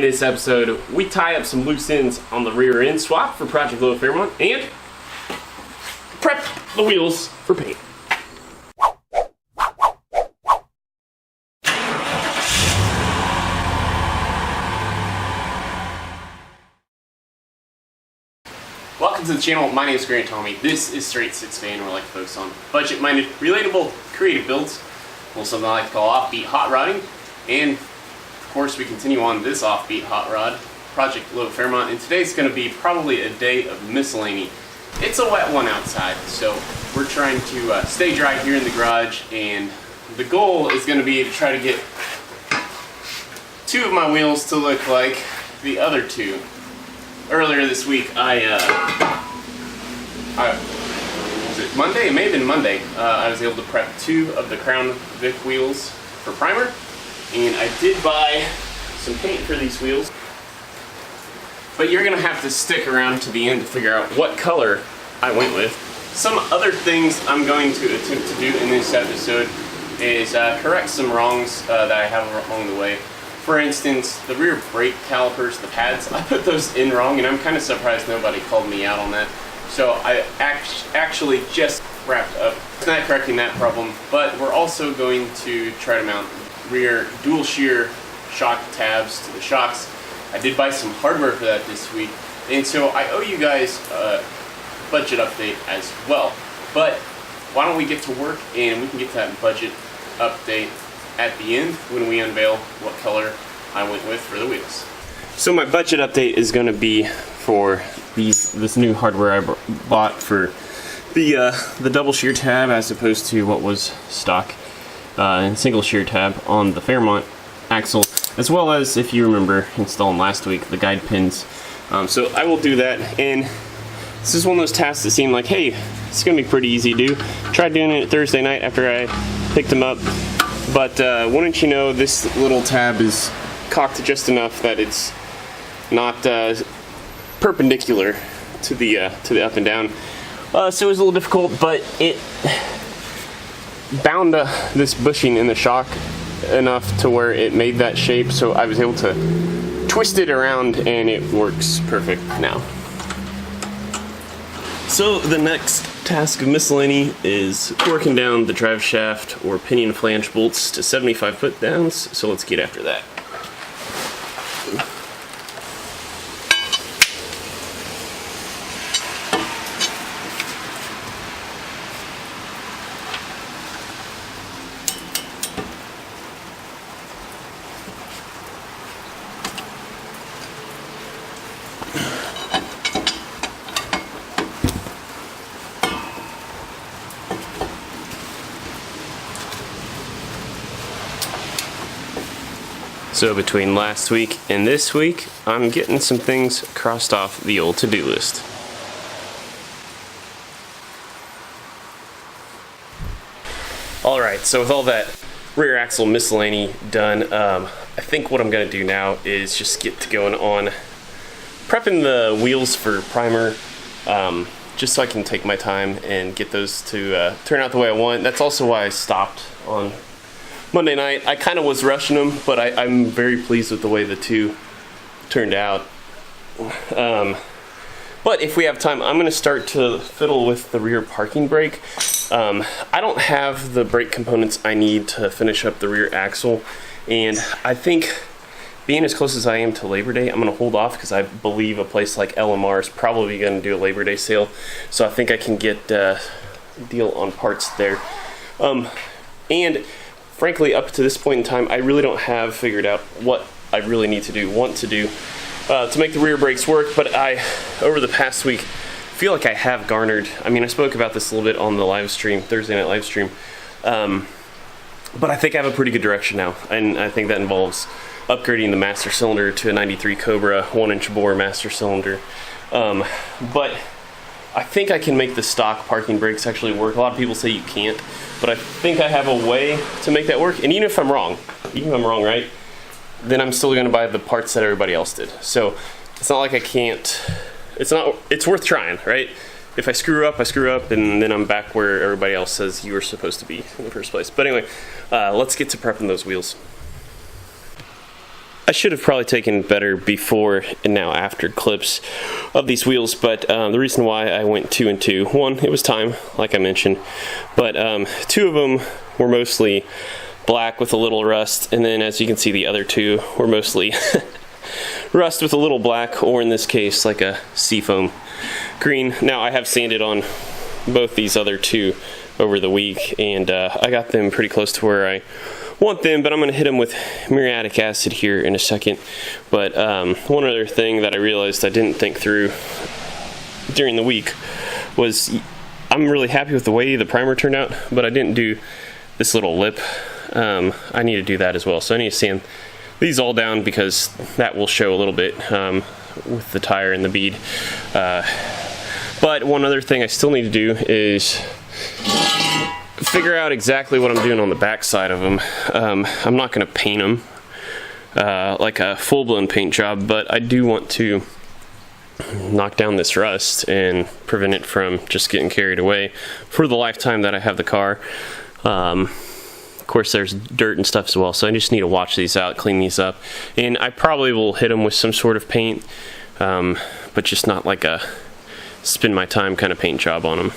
this episode, we tie up some loose ends on the rear end swap for Project Fairmont and prep the wheels for paint. Welcome to the channel. My name is Grant Tommy. This is Straight Six Fan, where I like to focus on budget-minded, relatable, creative builds. Well, something I like to call offbeat hot rodding. And of course, we continue on this offbeat hot rod, Project Fairmont. And today's going to be probably a day of miscellany. It's a wet one outside, so we're trying to stay dry here in the garage. And the goal is going to be to try to get two of my wheels to look like the other two. Earlier this week, was it Monday? It may have been Monday. I was able to prep two of the Crown Vic wheels for primer, and I did buy some paint for these wheels. But you're gonna have to stick around to the end to figure out what color I went with. Some other things I'm going to attempt to do in this episode is correct some wrongs that I have along the way. For instance, the rear brake calipers, the pads, I put those in wrong, and I'm kind of surprised nobody called me out on that. So I actually just wrapped up not correcting that problem, but we're also going to try to mount rear dual shear shock tabs to the shocks. I did buy some hardware for that this week, and so I owe you guys a budget update as well. But why don't we get to work and we can get to that budget update at the end when we unveil what color I went with for the wheels. So my budget update is going to be for this new hardware I bought for the double shear tab as opposed to what was stock and single shear tab on the Fairmont axle, as well as, if you remember installing last week, the guide pins. So I will do that, and this is one of those tasks that seemed like, hey, it's going to be pretty easy to do. Tried doing it Thursday night after I picked them up. But wouldn't you know, this little tab is cocked just enough that it's not perpendicular to the up and down. So it was a little difficult, but it bound this bushing in the shock enough to where it made that shape. So I was able to twist it around, and it works perfect now. So the next task of miscellany is working down the drive shaft or pinion flange bolts to 75 foot downs, so let's get after that. So between last week and this week, I'm getting some things crossed off the old to-do list. Alright, so with all that rear axle miscellany done, I think what I'm going to do now is just get to going on prepping the wheels for primer, just so I can take my time and get those to turn out the way I want. That's also why I stopped on Monday night. I kind of was rushing them, but I'm very pleased with the way the two turned out. But if we have time, I'm going to start to fiddle with the rear parking brake. I don't have the brake components I need to finish up the rear axle, and I think being as close as I am to Labor Day, I'm going to hold off because I believe a place like LMR is probably going to do a Labor Day sale, so I think I can get a deal on parts there. And frankly, up to this point in time, I really don't have figured out what I really need to do, to make the rear brakes work, but over the past week, feel like I have garnered, I spoke about this a little bit on the live stream, Thursday night live stream, but I think I have a pretty good direction now, and I think that involves upgrading the master cylinder to a 93 Cobra 1-inch bore master cylinder, but I think I can make the stock parking brakes actually work. A lot of people say you can't, but I think I have a way to make that work. And even if I'm wrong, right, then I'm still going to buy the parts that everybody else did. So it's not like I can't. It's worth trying, right? If I screw up, and then I'm back where everybody else says you were supposed to be in the first place. But anyway, let's get to prepping those wheels. I should have probably taken better before and now after clips of these wheels, but the reason why I went 2 and 2, one, it was time, like I mentioned, but 2 of them were mostly black with a little rust, and then as you can see the other 2 were mostly rust with a little black, or in this case like a seafoam green. Now I have sanded on both these other 2 over the week, and I got them pretty close to where I want them, but I'm going to hit them with muriatic acid here in a second. But one other thing that I realized I didn't think through during the week was I'm really happy with the way the primer turned out, but I didn't do this little lip. I need to do that as well, so I need to sand these all down because that will show a little bit with the tire and the bead. But one other thing I still need to do is figure out exactly what I'm doing on the back side of them. I'm not going to paint them like a full-blown paint job, but I do want to knock down this rust and prevent it from just getting carried away for the lifetime that I have the car. Of course there's dirt and stuff as well, so I just need to wash these out, clean these up, and I probably will hit them with some sort of paint, but just not like a spend my time kind of paint job on them.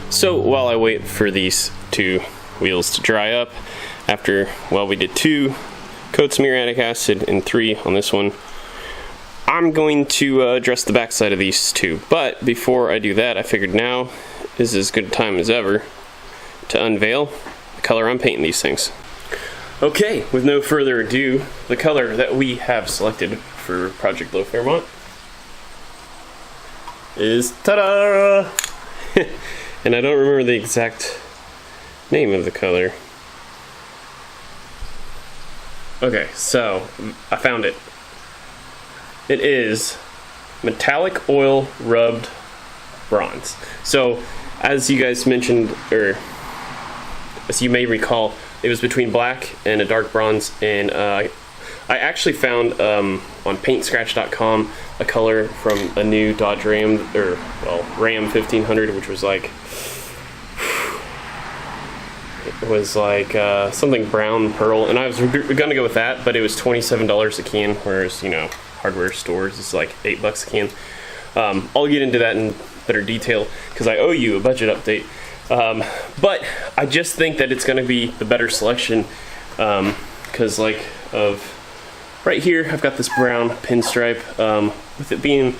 So while I wait for these 2 wheels to dry up, after, well, we did 2 coats of muriatic acid and 3 on this one, I'm going to address the back side of these 2. But before I do that, I figured now is as good a time as ever to unveil the color I'm painting these things. Okay, with no further ado, the color that we have selected for Project Low Fairmont is, ta-da! And I don't remember the exact name of the color. Okay, so I found it. It is metallic oil rubbed bronze. So as you guys mentioned, or as you may recall, it was between black and a dark bronze, and I actually found on paintscratch.com a color from a new Dodge Ram, or well, Ram 1500, which was like, it was like something brown pearl, and I was gonna go with that, but it was $27 a can, whereas, you know, hardware stores it's like $8 a can. I'll get into that in better detail because I owe you a budget update, but I just think that it's gonna be the better selection, because like of right here I've got this brown pinstripe, with it being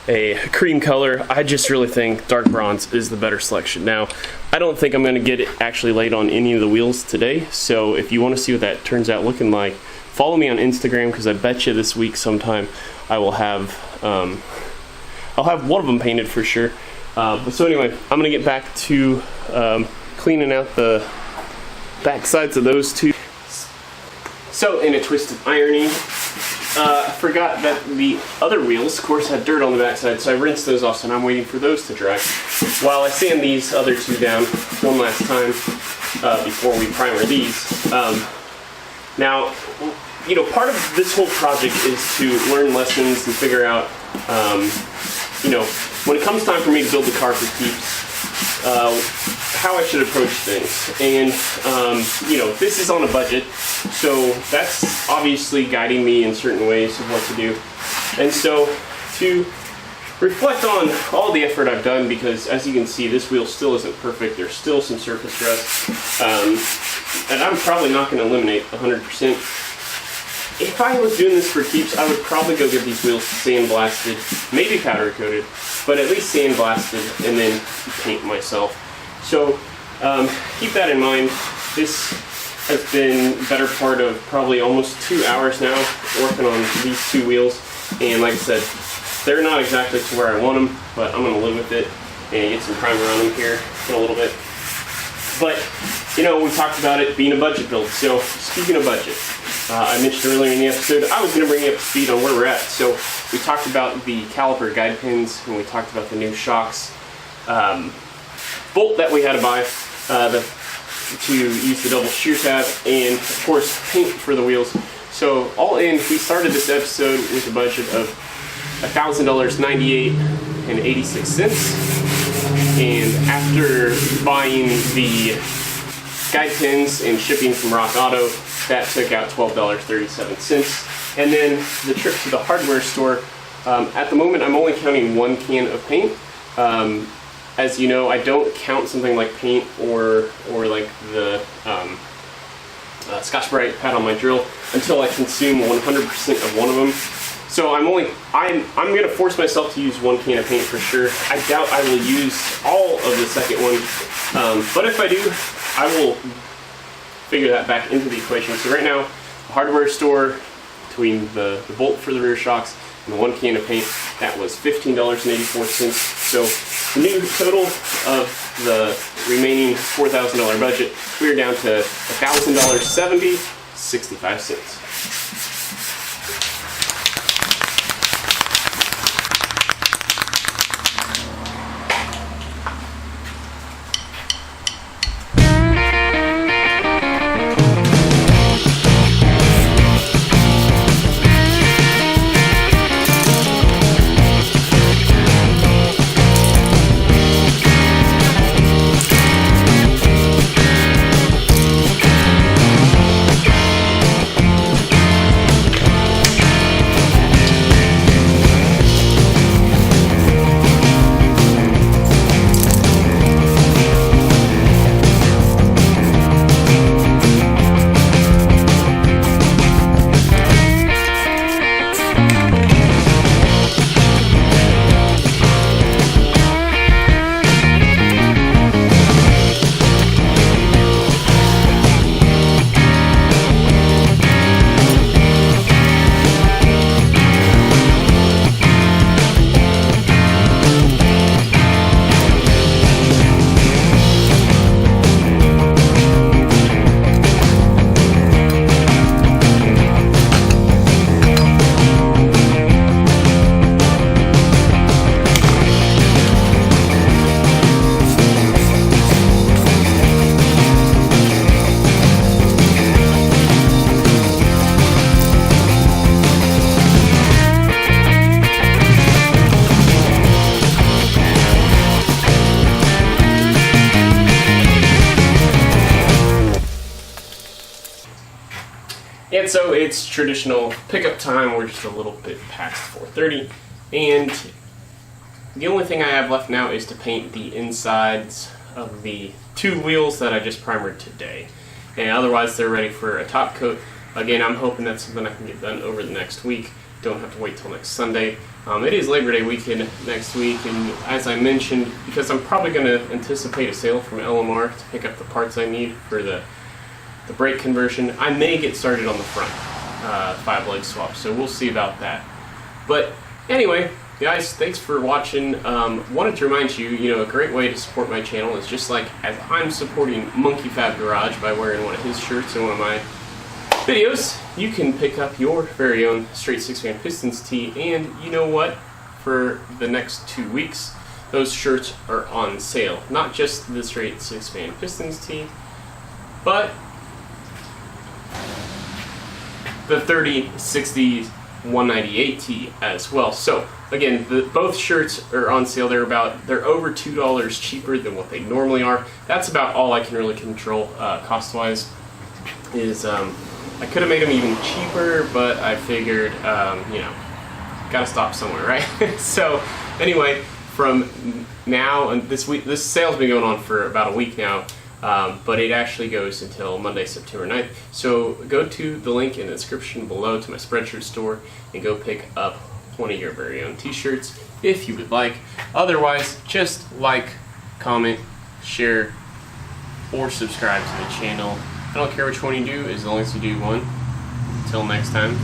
a cream color. I just really think dark bronze is the better selection. Now, I don't think I'm going to get it actually laid on any of the wheels today, so if you want to see what that turns out looking like, follow me on Instagram, because I bet you this week sometime I will have I'll have one of them painted for sure. But so anyway, I'm going to get back to cleaning out the back sides of those 2. So in a twist of irony, I forgot that the other wheels, of course, had dirt on the backside, so I rinsed those off, so now I'm waiting for those to dry while I sand these other two down one last time before we primer these. Now, you know, part of this whole project is to learn lessons and figure out, you know, when it comes time for me to build the car for keeps, how I should approach things. And, you know, this is on a budget, so that's obviously guiding me in certain ways of what to do. And so, to reflect on all the effort I've done, because as you can see, this wheel still isn't perfect, there's still some surface rust, and I'm probably not going to eliminate 100%. If I was doing this for keeps, I would probably go get these wheels sandblasted, maybe powder coated, but at least sandblasted and then paint myself. So keep that in mind. This has been the better part of probably almost 2 hours now working on these two wheels, and like I said, they're not exactly to where I want them, but I'm going to live with it and get some primer on them here in a little bit. But, you know, we talked about it being a budget build, so speaking of budget, I mentioned earlier in the episode, I was going to bring you up to speed on where we're at. So we talked about the caliper guide pins, and we talked about the new shocks bolt that we had to buy to use the double shear tab, and of course paint for the wheels. So all in, we started this episode with a budget of $1,098.86, and after buying the guide pins and shipping from Rock Auto, that took out $12.37. And then the trip to the hardware store, at the moment I'm only counting 1 can of paint. As you know, I don't count something like paint or like the Scotch-Brite pad on my drill until I consume 100% of one of them. So I'm going to force myself to use 1 can of paint for sure. I doubt I will use all of the second one, but if I do, I will figure that back into the equation. So right now, the hardware store, between the bolt for the rear shocks and the 1 can of paint, that was $15.84. So the new total of the remaining $4,000 budget, we are down to $1,000.65. And so it's traditional pickup time. We're just a little bit past 4:30, and the only thing I have left now is to paint the insides of the two wheels that I just primered today. And otherwise they're ready for a top coat. Again, I'm hoping that's something I can get done over the next week. Don't have to wait till next Sunday. It is Labor Day weekend next week, and as I mentioned, because I'm probably going to anticipate a sale from LMR to pick up the parts I need for the brake conversion, I may get started on the front 5-leg swap, so we'll see about that. But anyway, guys, thanks for watching. Wanted to remind you, a great way to support my channel is just like as I'm supporting Monkey Fab Garage by wearing one of his shirts and one of my videos, you can pick up your very own straight 6-man Pistons tee. And you know what? For the next 2 weeks, those shirts are on sale. Not just the straight 6-man Pistons tee, but the 30, 60, 198 tee as well. So again, both shirts are on sale. They're over $2 cheaper than what they normally are. That's about all I can really control cost-wise. Is I could have made them even cheaper, but I figured you know, gotta stop somewhere, right? So anyway, from now and this week, this sale's been going on for about a week now. But it actually goes until Monday, September 9th. So go to the link in the description below to my Spreadshirt store and go pick up one of your very own t-shirts if you would like. Otherwise, just like, comment, share, or subscribe to the channel. I don't care which one you do as long as you do one. Until next time.